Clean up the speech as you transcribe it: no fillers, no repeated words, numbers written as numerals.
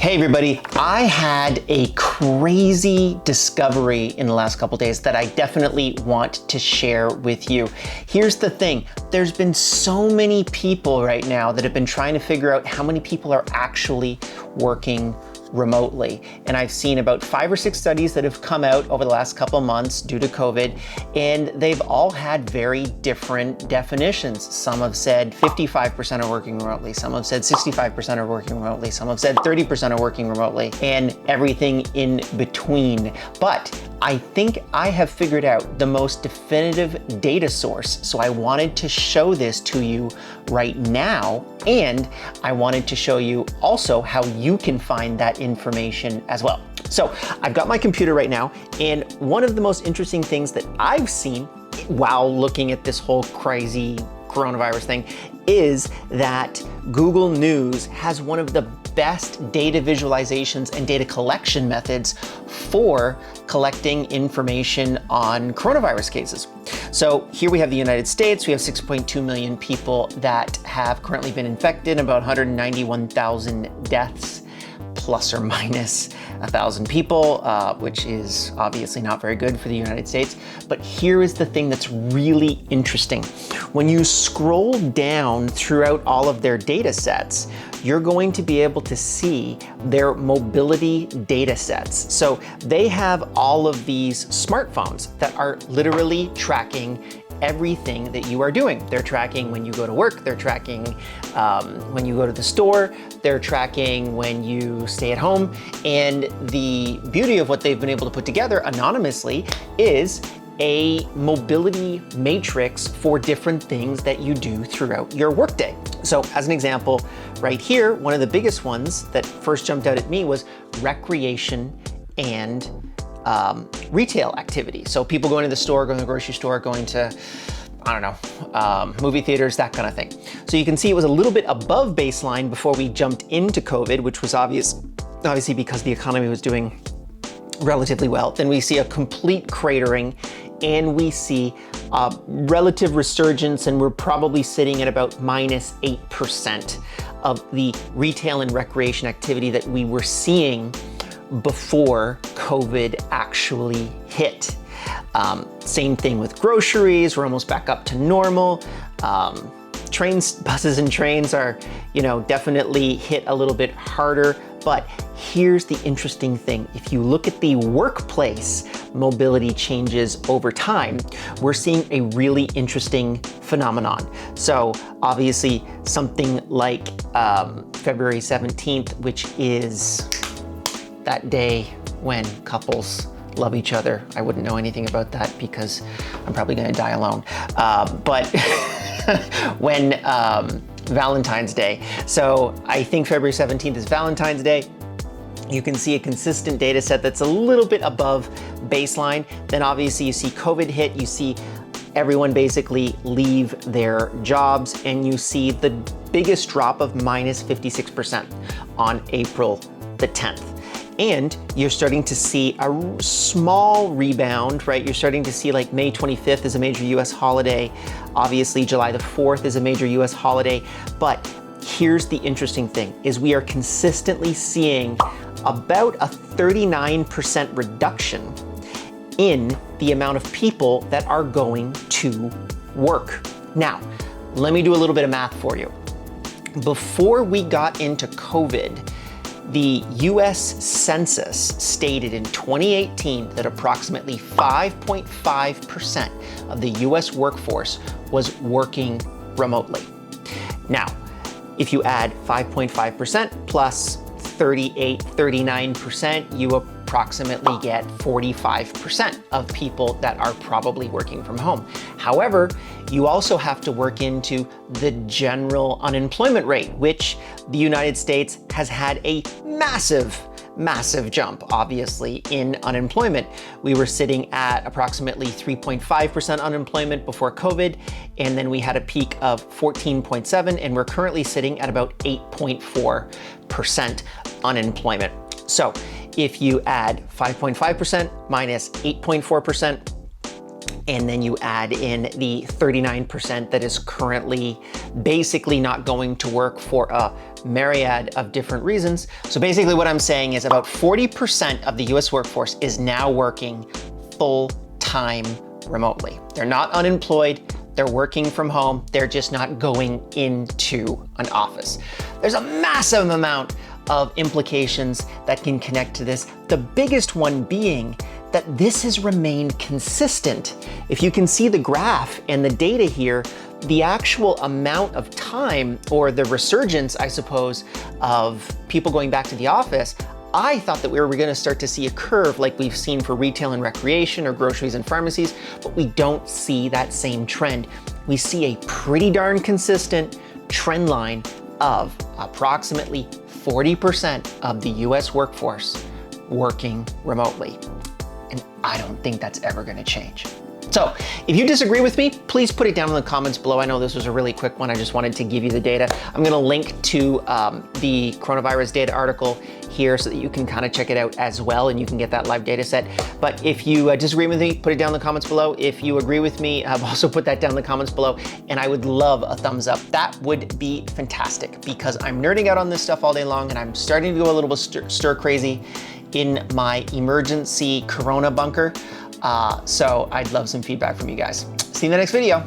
Hey everybody, I had a crazy discovery in the last couple days that I definitely want to share with you. Here's the thing, there's been so many people right now that have been trying to figure out how many people are actually working remotely. And I've seen about 5 or 6 studies that have come out over the last couple months due to COVID, and they've all had very different definitions. Some have said 55% are working remotely, some have said 65% are working remotely, some have said 30% are working remotely, and everything in between. But I think I have figured out the most definitive data source, so I wanted to show this to you right now, and I wanted to show you also how you can find that information as well. So I've got my computer right now, and one of the most interesting things that I've seen while looking at this whole crazy coronavirus thing is that Google News has one of the best data visualizations and data collection methods for collecting information on coronavirus cases. So here we have the United States. We have 6.2 million people that have currently been infected, about 191,000 deaths, plus or minus 1,000 people, which is obviously not very good for the United States. But here is the thing that's really interesting. When you scroll down throughout all of their data sets, you're going to be able to see their mobility data sets. So they have all of these smartphones that are literally tracking everything that you are doing. They're tracking when you go to work, they're tracking when you go to the store, they're tracking when you stay at home. And the beauty of what they've been able to put together anonymously is a mobility matrix for different things that you do throughout your workday. So as an example, right here, one of the biggest ones that first jumped out at me was recreation and retail activity. So people going to the store, going to the grocery store, going to, I don't know, movie theaters, that kind of thing. So you can see it was a little bit above baseline before we jumped into COVID, which was obviously because the economy was doing relatively well. Then we see a complete cratering, and we see a relative resurgence, and we're probably sitting at about minus 8% of the retail and recreation activity that we were seeing before COVID actually hit. Same thing with groceries, we're almost back up to normal. Trains, buses and trains are, definitely hit a little bit harder. But here's the interesting thing. If you look at the workplace mobility changes over time, we're seeing a really interesting phenomenon. So obviously something like February 17th, which is that day when couples love each other. I wouldn't know anything about that because I'm probably gonna die alone. But when Valentine's Day. So I think February 17th is Valentine's Day. You can see a consistent data set that's a little bit above baseline. Then obviously you see COVID hit, you see everyone basically leave their jobs, and you see the biggest drop of minus 56% on April the 10th. And you're starting to see a small rebound, right? You're starting to see like May 25th is a major US holiday. Obviously, July the 4th is a major US holiday. But here's the interesting thing, is we are consistently seeing about a 39% reduction in the amount of people that are going to work. Now, let me do a little bit of math for you. Before we got into COVID, the US Census stated in 2018 that approximately 5.5% of the US workforce was working remotely. Now, if you add 5.5% plus 39%, you approximately get 45% of people that are probably working from home. However, you also have to work into the general unemployment rate, which the United States has had a massive jump, obviously, in unemployment. We were sitting at approximately 3.5% unemployment before COVID, and then we had a peak of 14.7, and we're currently sitting at about 8.4% unemployment. So if you add 5.5% minus 8.4%, and then you add in the 39% that is currently basically not going to work for a myriad of different reasons. So basically what I'm saying is about 40% of the US workforce is now working full-time remotely. They're not unemployed, they're working from home, they're just not going into an office. There's a massive amount of implications that can connect to this. The biggest one being that this has remained consistent. If you can see the graph and the data here, the actual amount of time, or the resurgence, I suppose, of people going back to the office, I thought that we were gonna start to see a curve like we've seen for retail and recreation or groceries and pharmacies, but we don't see that same trend. We see a pretty darn consistent trend line of approximately 40% of the US workforce working remotely. And I don't think that's ever gonna change. So if you disagree with me, please put it down in the comments below. I know this was a really quick one. I just wanted to give you the data. I'm gonna link to the coronavirus data article here so that you can kind of check it out as well and you can get that live data set. But if you disagree with me, put it down in the comments below. If you agree with me, also put that down in the comments below, and I would love a thumbs up. That would be fantastic because I'm nerding out on this stuff all day long and I'm starting to go a little bit stir crazy in my emergency Corona bunker. So I'd love some feedback from you guys. See you in the next video.